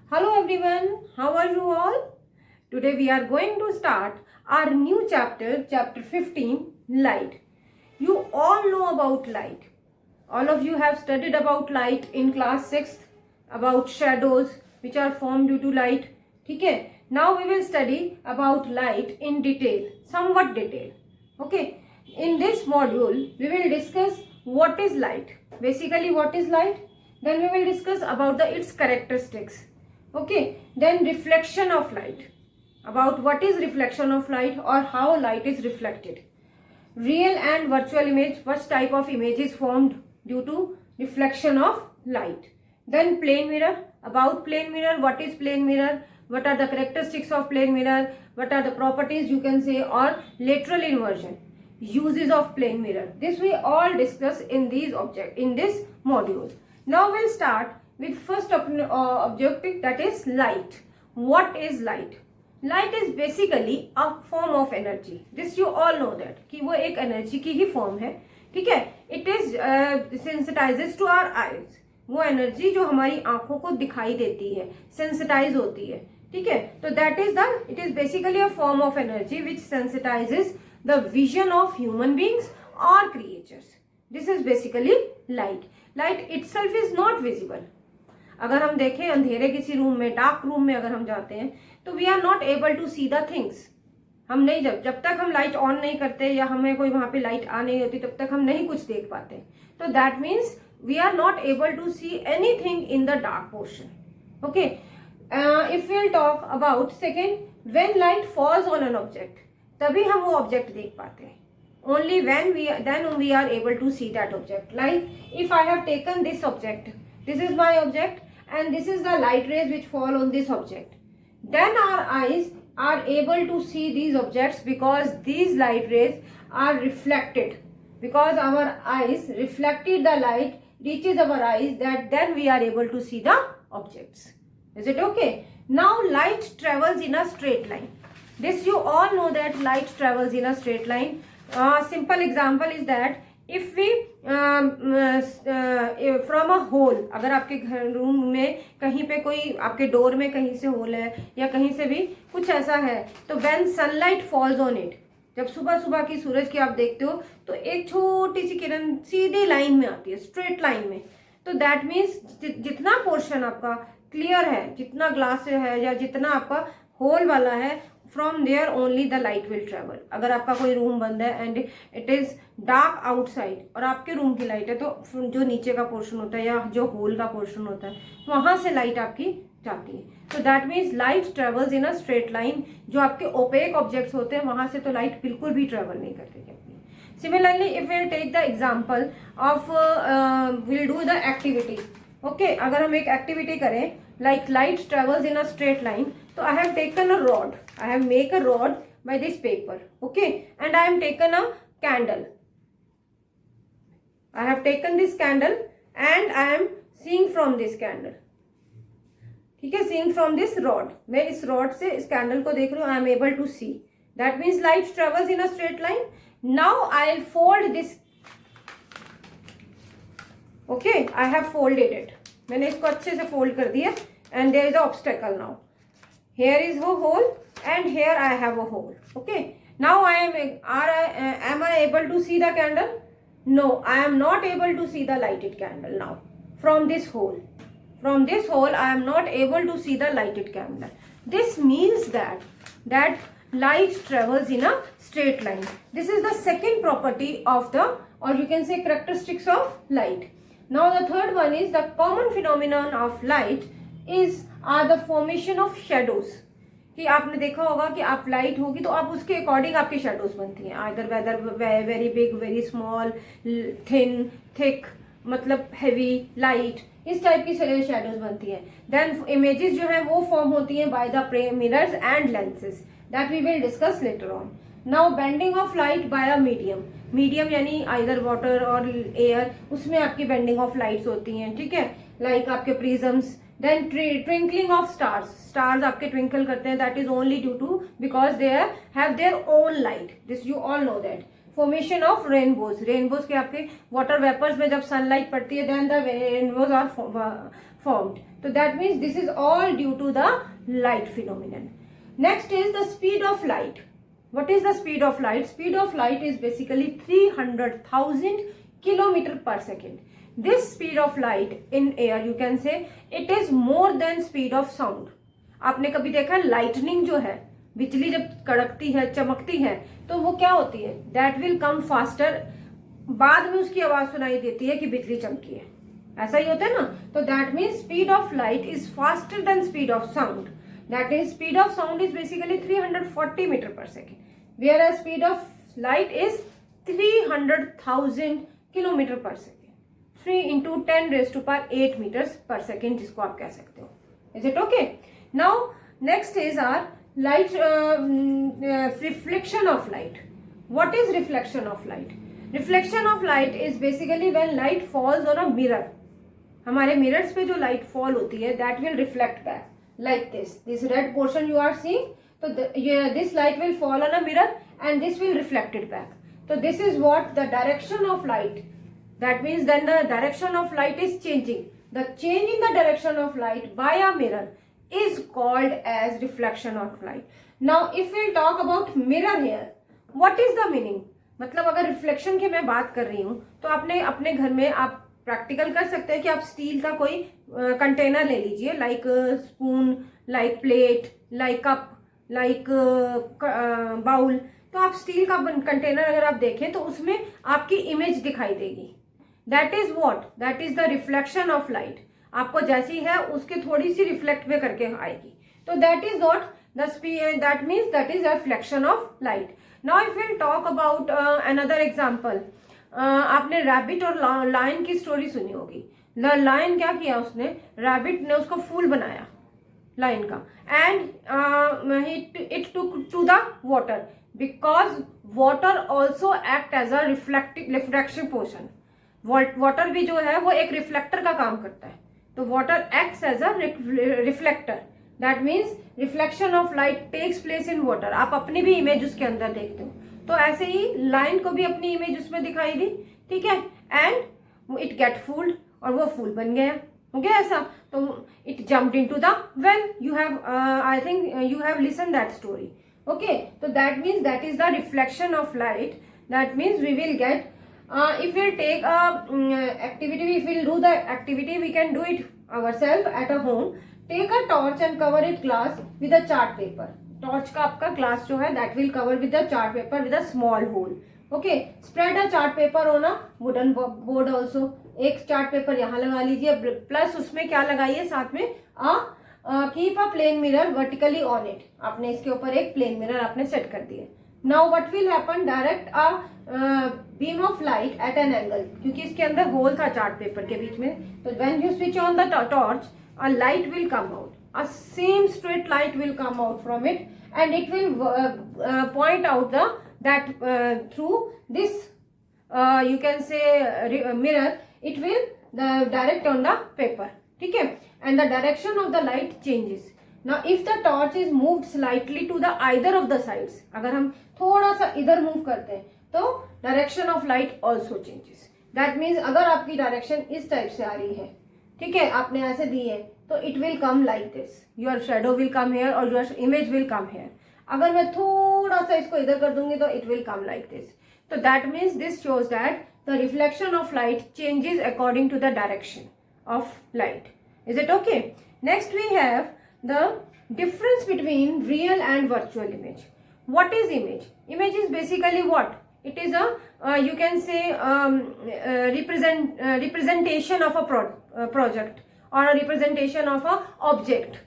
Hello everyone, how are you all? Today we are going to start our new chapter, chapter 15, light. You all know about light. All of you have studied about light in class 6th, about shadows which are formed due to light. Okay, now we will study about light in detail, somewhat detail. Okay, in this module we will discuss what is light. Basically what is light? Then we will discuss about its characteristics. Okay, then reflection of light, about what is reflection of light or how light is reflected. Real and virtual image, what type of image is formed due to reflection of light. Then plane mirror, about plane mirror, what is plane mirror, what are the characteristics of plane mirror, what are the properties you can say, or lateral inversion, uses of plane mirror. This we all discuss in these in this module. Now we'll start with first objective, that is light. What is light? Light is basically a form of energy. This you all know that कि वो एक energy की ही form है, ठीक है. It is sensitizes to our eyes. वो energy जो हमारी आंखों को दिखाई देती है, sensitize होती है, ठीक है. तो that is it is basically a form of energy which sensitizes the vision of human beings or creatures. This is basically light. Light itself is not visible. अगर हम देखें अंधेरे किसी रूम में, डार्क रूम में अगर हम जाते हैं तो we are not able to see the things. हम नहीं, जब तक हम लाइट ऑन नहीं करते या हमें कोई वहां पे लाइट आ नहीं होती तब तक हम नहीं कुछ देख पाते. तो that means we are not able to see anything in the dark portion. Okay, if we will talk about second, when light falls on an object, तभी हम वो ऑब्जेक्ट देख पाते हैं. Only when we are able to see that object. Like if I have taken this object, this is my object and this is the light rays which fall on this object, then our eyes are able to see these objects because these light rays are reflected, because our eyes reflected the light reaches our eyes, that then we are able to see the objects. Is it okay? Now light travels in a straight line. This you all know that light travels in a straight line. Simple example is that if we from a hole, अगर आपके घर room में कहीं पे कोई आपके door में कहीं से होल है या कहीं से भी कुछ ऐसा है, तो when sunlight falls on it, जब सुबह सुबह की सूरज की आप देखते हो तो एक छोटी सी किरण सीधी लाइन में आती है, स्ट्रेट लाइन में. तो दैट मीन्स जितना पोर्शन आपका क्लियर है, जितना ग्लास है या जितना आपका होल वाला है, from there only the light will travel. अगर आपका कोई रूम बंद है and it is dark outside और आपके रूम की लाइट है, तो जो नीचे का पोर्शन होता है या जो होल का पोर्शन होता है वहां से लाइट आपकी जाती है. तो that means light travels in a straight line. जो आपके ओपेक ऑब्जेक्ट्स होते हैं वहां से तो लाइट बिल्कुल भी ट्रेवल नहीं करती. Similarly if will take the example of will do the activity. Okay, अगर हम एक एक्टिविटी करें like light travels in a straight line, so I have taken a rod, I have make a rod by this paper, okay, and I am taken a candle. I have taken this candle and I am seeing from this candle, ठीक है, seeing from this rod. मैं इस rod से इस candle को देख रही हूँ, I am able to see. That means light travels in a straight line. Now I'll fold this. Okay, I have folded it. मैंने इसको अच्छे से फोल्ड कर दिया and there is a obstacle. Now here is वो hole and here I have a hole. Okay, now I am I able to see the candle? No, I am not able to see the lighted candle. Now from this hole I am not able to see the lighted candle. This means that light travels in a straight line. This is the second property of the, or you can say characteristics of light. Now the third one is the common phenomenon of light are the formation of shadows. कि आपने देखा होगा कि आप light होगी तो आप उसके अकॉर्डिंग आपकी शेडोज बनती हैं. Either whether very big, very small, thin, thick, मतलब हैवी, लाइट, इस टाइप की शेडोज बनती हैं. देन इमेजेस जो है वो फॉर्म होती हैं by the mirrors and lenses. That we will discuss later on. Now bending of light by a medium यानी आइदर वाटर और एयर, उसमें आपकी बेंडिंग ऑफ लाइट्स होती हैं, ठीक है, लाइक आपके prisms. Then twinkling of stars आपके ट्विंकल करते हैं, that is only due to because they have their own light. This you all know that. Formation of rainbows के आपके वाटर वेपर्स में जब सनलाइट पड़ती है then the rainbows are formed. तो that means this is all due to the light phenomenon. Next is the speed of light. What is the speed of light? Speed of light is basically 300,000 kilometer per second. This speed of light in air, you can say it is more than speed of sound. आपने कभी देखा lightning जो है, बिजली जब कड़कती है, चमकती है, तो वो क्या होती है? That will come faster. बाद में उसकी आवाज सुनाई देती है कि बिजली चमकी है. ऐसा ही होता है ना. तो that means speed of light is faster than speed of sound. That is, speed of sound is basically 340 meter per second, whereas speed of light is 300,000 kilometer per second. 3 into 10 raised to power 8 meters per second, जिसको आप कह सकते हो. Is it okay? Now next is our light reflection of light. What is reflection of light? Reflection of light is basically when light falls on a mirror. हमारे mirrors पे जो light fall होती है, that will reflect back. Like this red portion you are seeing, so this light will fall on a mirror and this will reflect it back. So this is what the direction of light. That means then the direction of light is changing. The change in the direction of light by a mirror is called as reflection of light. Now if we'll talk about mirror here, what is the meaning? मतलब अगर reflection की मैं बात कर रही हूँ, तो आपने अपने घर में आप प्रैक्टिकल कर सकते हैं कि आप स्टील का कोई कंटेनर ले लीजिए, like spoon, like plate, like cup, like bowl. तो आप स्टील का कंटेनर अगर आप देखें तो उसमें आपकी इमेज दिखाई देगी. That is what? That is the reflection of light. आपको जैसी है उसके थोड़ी सी रिफ्लेक्ट में करके आएगी. तो that is what the speed. That means that is reflection of light. Now if will talk about another example. आपने रैबिट और लायन की स्टोरी सुनी होगी. द लायन क्या किया उसने, रैबिट ने उसको फूल बनाया लायन का, and it took to the water because water also act as a reflection portion. Water भी जो है वो एक रिफ्लेक्टर का काम करता है. तो water acts as a reflector. That means reflection of light takes place in water. आप अपनी भी इमेज उसके अंदर देखते हो. तो ऐसे ही लाइन को भी अपनी इमेज उसमें दिखाई दी, ठीक है, एंड इट गेट फूल्ड, और वो फूल बन गया. हो गया ऐसा. तो it jumped into the well. You have I think you have listen that story. Okay. तो that means that is the reflection of light. That means we will get if we'll take a activity, if we'll do the activity, we can do it ourselves at a home. Take a torch and cover it glass with a chart paper. Torch का आपका glass जो है that will cover with a chart paper with a small hole. Okay. Spread a chart paper on a wooden board also. एक chart paper यहाँ लगा लीजिए, plus उसमें क्या लगाइए साथ में, keep a plane mirror vertically on it. आपने इसके ऊपर एक plane mirror आपने सेट कर दिया. Now what will happen? Direct a beam of light at an angle. क्योंकि इसके अंदर होल था चार्ट पेपर के बीच में. तो when you switch on the torch, a light will come out. A same straight light will come out from it, and it will point out that through this you can say mirror. It will direct on the paper. ठीक है. And the direction of the light changes. Now if the torch is moved slightly to the either of the sides, अगर हम थोड़ा सा इधर move करते हैं तो direction of light also changes. That means अगर आपकी डायरेक्शन इस टाइप से आ रही है, ठीक है, आपने ऐसे दी है, तो it will come like this. Your shadow will come here और your image will come here. अगर मैं थोड़ा सा इसको इधर कर दूंगी तो it will come like this. तो that means this shows that the reflection of light changes according to the direction of light. Is it okay? Next we have the difference between real and virtual image. What is image? Image is basically what? It is a you can say representation of a project or a representation of a object.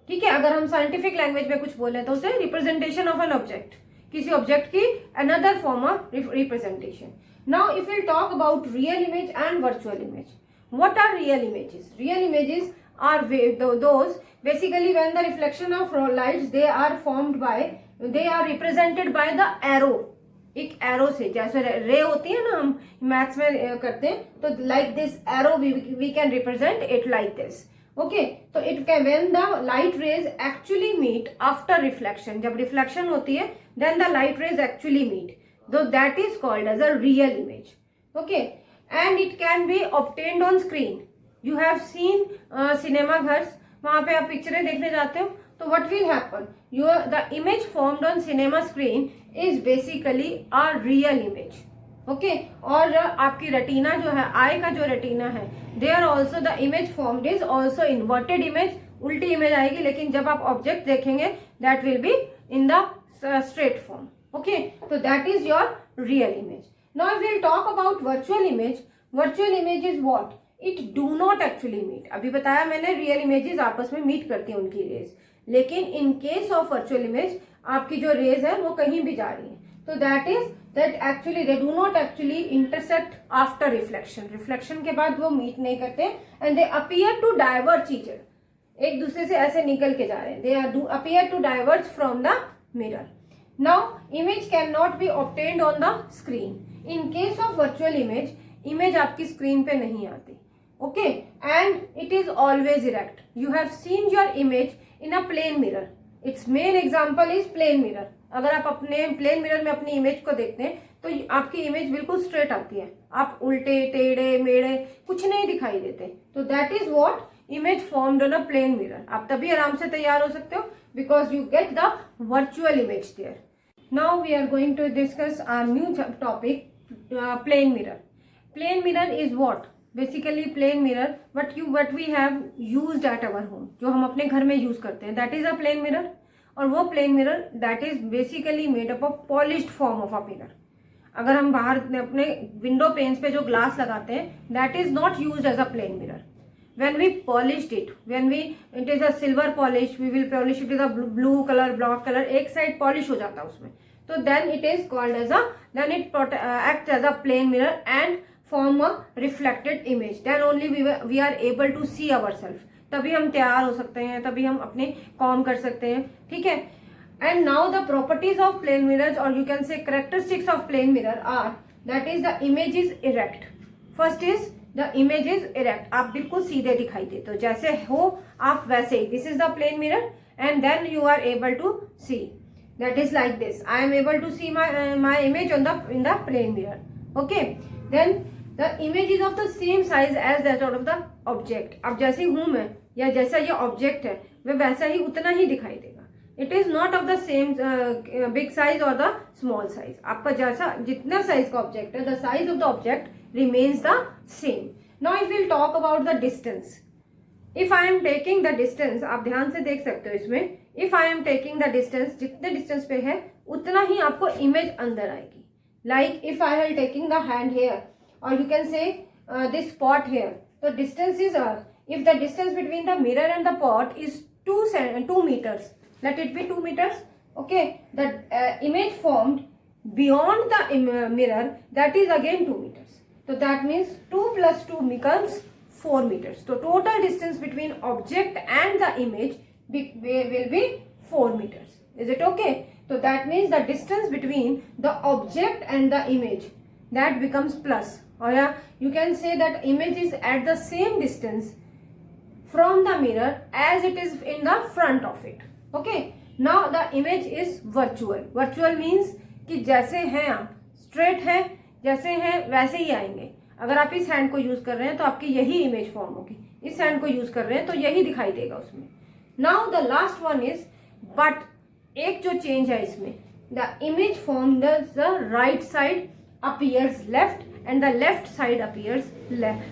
ठीक है. अगर हम scientific language में कुछ बोले तो उसे representation of an object, किसी ऑब्जेक्ट की another form of representation. Now if will talk about real image and virtual image. What are real images? Real images are those basically when the reflection of lights they are represented by the arrow. एक arrow से, जैसे रे होती है ना, हम maths में करते हैं, तो like this arrow we can represent it like this. Okay. तो it can when the light rays actually meet after reflection, जब रिफ्लेक्शन होती है then the light rays actually meet, दो that is called as a real image. Okay. And it can be obtained on screen. You have seen cinema घर्स, वहां पे आप पिक्चरें देखने जाते हो, तो what will happen, your the image formed on cinema screen is basically a real image, okay. और आपकी रेटिना जो है, आई का जो रेटिना है, they are also the image formed is also inverted image, उल्टी इमेज आएगी, लेकिन जब आप ऑब्जेक्ट देखेंगे that will be in the straight form, okay. तो that is your real image. Now we will talk about virtual image. Virtual image is what, it do not actually meet. अभी बताया मैंने, real images आपस में meet करती हैं उनकी raise, लेकिन इन केस ऑफ वर्चुअल इमेज आपकी जो रेज है वो कहीं भी जा रही है, तो that is that actually they do not actually intersect after reflection, reflection के बाद वो मीट नहीं करते, and they appear to diverge each other, एक दूसरे से ऐसे निकल के जा रहे हैं, they are appear to diverge from the mirror. Now image can not be obtained on the screen. In case of virtual image, image आपकी स्क्रीन पे नहीं आती, okay, and it is always erect. You have seen your image in a plane mirror, its main example is plane mirror. अगर आप अपने plane mirror में अपनी image को देखते हैं तो आपकी इमेज बिल्कुल स्ट्रेट आती है, आप उल्टे टेढ़े मेढ़े कुछ नहीं दिखाई देते, तो that is what image formed on a plane mirror. आप तभी आराम से तैयार हो सकते हो because you get the virtual image there. Now we are going to discuss our new topic, plane mirror. Plane mirror is what, basically plane mirror what we have used at our home, जो हम अपने घर में use करते हैं, that is a plane mirror. और वो plane mirror that is basically made up of polished form of a mirror. अगर हम बाहर अपने विंडो पेन्स पे जो ग्लास लगाते हैं, that is not used as a plane mirror. when we polished it, it is a silver polish, we will polish it with a blue color, black color, एक side polish हो जाता है उसमें, तो then it is called as a, then it acts as a plane mirror and form a reflected image, then only we are able to see ourselves, तभी हम तैयार हो सकते हैं, तभी हम अपने काम कर सकते हैं, ठीक है। And now the properties of plane mirrors, or you can say characteristics of plane mirror are, that is the image is erect. First is the image is erect, आप बिल्कुल सीधे दिखाई देते हो, जैसे हो आप वैसे ही, this is the plane mirror and then you are able to see, that is like this, I am able to see my image on the in the plane mirror, okay। Then the image is of the same size as that of the object, अब जैसे हूँ मैं या जैसा ये object है वह वैसा ही उतना ही दिखाई देगा, it is not of the same big size और द स्मॉल साइज, आपका जैसा जितना साइज का ऑब्जेक्ट है, the size of the object remains the same. Now if we'll talk about the distance, if I am taking the distance, आप ध्यान से देख सकते हो इसमें, if I am taking the distance, जितने distance पे है उतना ही आपको image अंदर आएगी, like if I am taking the hand here or you can say this pot here, the distance is if the distance between the mirror and the pot is 2 meters, let it be 2 meters, okay, the image formed beyond the mirror, that is again 2 meters. So that means 2 plus 2 becomes 4 meters. So total distance between object and the image will be 4 meters. Is it okay? So that means the distance between the object and the image, that becomes plus. Or yeah, you can say that image is at the same distance from the mirror as it is in the front of it. Okay. Now the image is virtual. Virtual means कि जैसे हैं आप, straight है, जैसे हैं वैसे ही आएंगे। अगर आप इस हैंड को यूज कर रहे हैं तो आपकी यही इमेज फॉर्म होगी, इस हैंड को यूज कर रहे हैं तो यही दिखाई देगा उसमें। Now the last one is, but एक जो चेंज है इसमें, the image form the right side appears left and the left side appears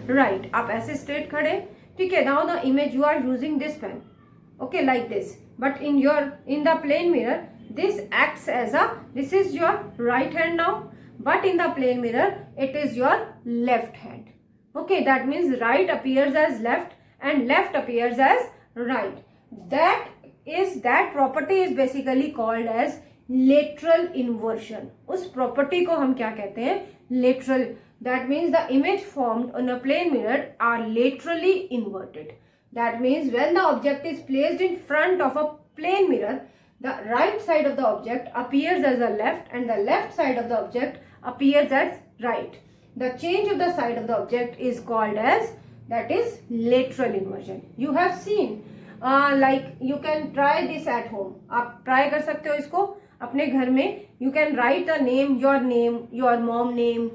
right. आप ऐसे स्ट्रेट खड़े, ठीक है, now the image you are using this pen, okay, like this, but in the plane mirror this acts as a, this is your right hand now, but in the plane mirror it is your left hand, okay, that means right appears as left and left appears as right. That property is basically called as lateral inversion. उस property को हम क्या कहते हैं, lateral. That means the image formed on a plane mirror are laterally inverted. That means when the object is placed in front of a plane mirror, the right side of the object appears as a left and the left side of the object appears as right. The change of the side of the object is called as, that is lateral inversion. You have seen like you can try this at home. आप try कर सकते हो इसको अपने घर में. You can write a name, your mom name,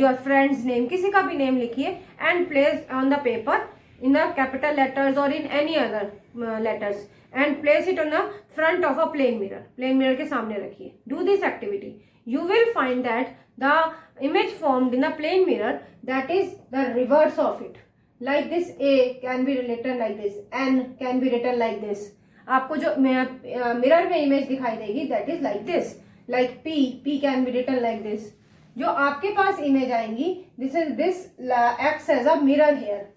your friend's name, किसी का भी name लिखिए and place on the paper in the capital letters or in any other letters and place it on the front of a plane mirror. Plane mirror के सामने रखिए. Do this activity. You will find that the image formed in the plane mirror, that is the reverse of it. Like this, A can be written like this, N can be written like this. आपको जो mirror में image दिखाई देगी, that is like this. Like P can be written like this. जो आपके पास image आएंगी, this acts as a mirror here.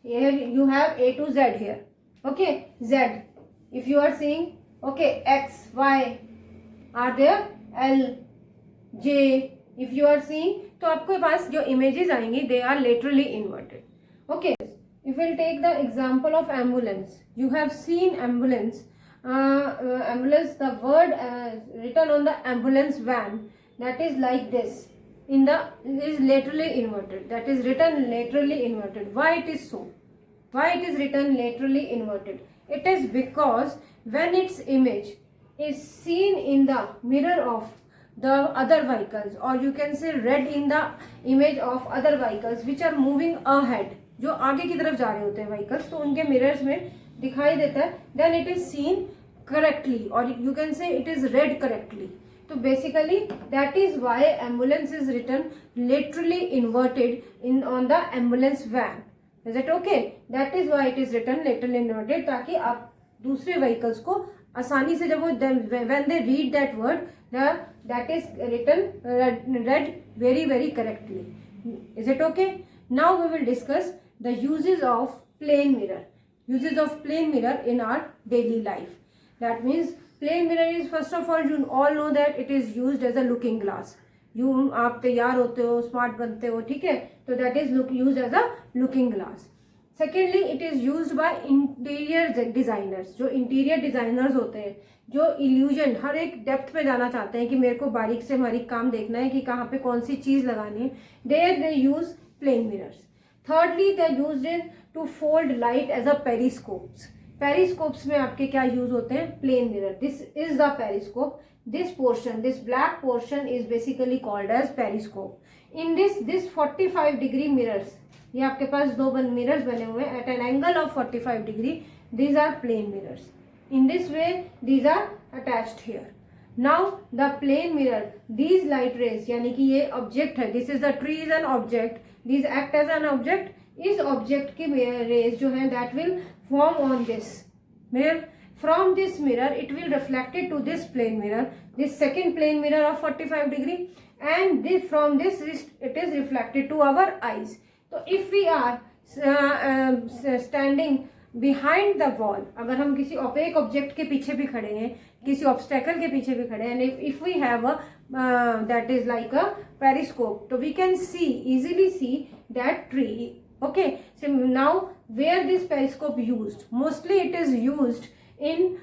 Here you have A to Z here. Okay, Z. If you are seeing, okay, X, Y are there, L, J. If you are seeing, तो आपके पास जो images आएंगी, they are laterally inverted. Okay, if we'll take the example of ambulance, you have seen ambulance. Ambulance, the word written on the ambulance van, that is like this. Is laterally inverted. That is written laterally inverted. Why it is so? Why it is written laterally inverted? It is because when its image is seen in the mirror of the other vehicles, or you can say read in the image of other vehicles which are moving ahead, जो आगे की तरफ जा रहे होते हैं vehicles, तो उनके mirrors में दिखाई देता है, then it is seen correctly, or you can say it is read correctly. So basically that is why ambulance is written laterally inverted on the ambulance van. Is it okay? That is why it is written laterally inverted, ताकि आप दूसरे vehicles को आसानी से जब वो when they read that word, that is written read very very correctly. Is it okay? Now we will discuss the uses of plane mirror. Uses of plane mirror in our daily life. That means plane mirror is, first of all, you all know that it is used as a looking glass. आप तैयार होते हो, smart बनते हो, ठीक है, तो that is used as a looking glass. Secondly, it is used by interior designers. जो interior designers होते हैं, जो illusion, हर एक डेप्थ पे जाना चाहते हैं कि मेरे को बारीक से बारीक काम देखना है कि कहाँ पे कौन सी चीज़ लगानी है, there they use plane mirrors. Thirdly, they are used to fold light as a periscopes. Periscopes में आपके क्या यूज होते हैं? Plane mirror. This is the periscope. This portion, this black portion is basically called as periscope. In this 45 degree mirrors, ये आपके पास दो mirrors बने हुए हैं at an angle of 45 degree. These are plane mirrors. In this way these are attached here. Now the plane mirror, these light rays, यानी कि ये ऑब्जेक्ट है, this is the tree is an object, these act as an object. इस object के rays जो है that will form on this mirror. From this mirror it will reflect it to this plane mirror, this second plane mirror of 45 degree, and from this it is reflected to our eyes. So if we are standing behind the wall, अगर हम किसी opaque object के पीछे भी खड़े हैं, किसी obstacle के पीछे भी खड़े हैं, and if we have a that is like a periscope, so we can easily see that tree. Okay, so now where this periscope used? Mostly it is used in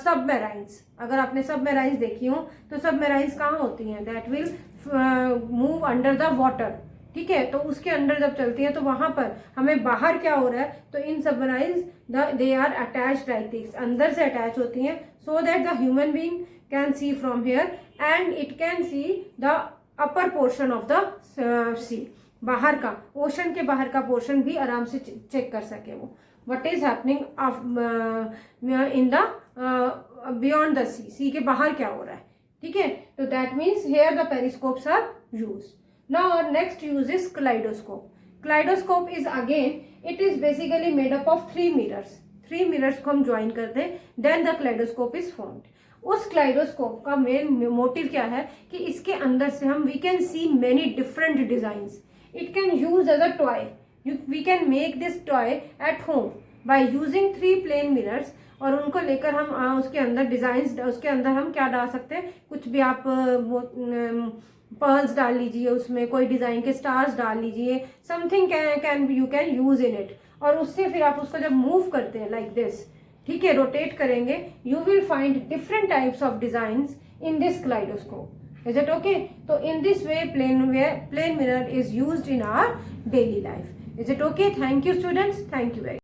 submarines. अगर आपने submarines देखी हो तो submarines कहाँ होती हैं? That will move under the water. ठीक है, तो उसके अंदर जब चलती है तो वहां पर हमें बाहर क्या हो रहा है, तो in submarines they are attached like this, अंदर से अटैच होती हैं, so that the human being can see from here and it can see the upper portion of the sea. बाहर का, ओशन के बाहर का पोर्शन भी आराम से चेक कर सके वो what is happening in the beyond the sea के बाहर क्या हो रहा है. ठीक है, तो that means here the periscopes are used. Now our next use is kaleidoscope. Kaleidoscope is again, it is basically made up of three mirrors. Three mirrors को हम join करते हैं, then the kaleidoscope is formed. उस kaleidoscope का main motive क्या है कि इसके अंदर से हम we can see many different designs. It can use as a toy. We can make this toy at home by using three plane mirrors. और उनको लेकर हम उसके अंदर डिजाइन, उसके अंदर हम क्या डाल सकते हैं, कुछ भी आप पर्ल्स डाल लीजिए, उसमें कोई डिजाइन के स्टार्स डाल लीजिए, something you can use in it. और उससे फिर आप उसको जब मूव करते हैं लाइक दिस, ठीक है, रोटेट करेंगे, you will find different types of designs in this kaleidoscope. Is it okay? तो in this way plane mirror is used in our daily life. Is it okay? Thank you students, thank you very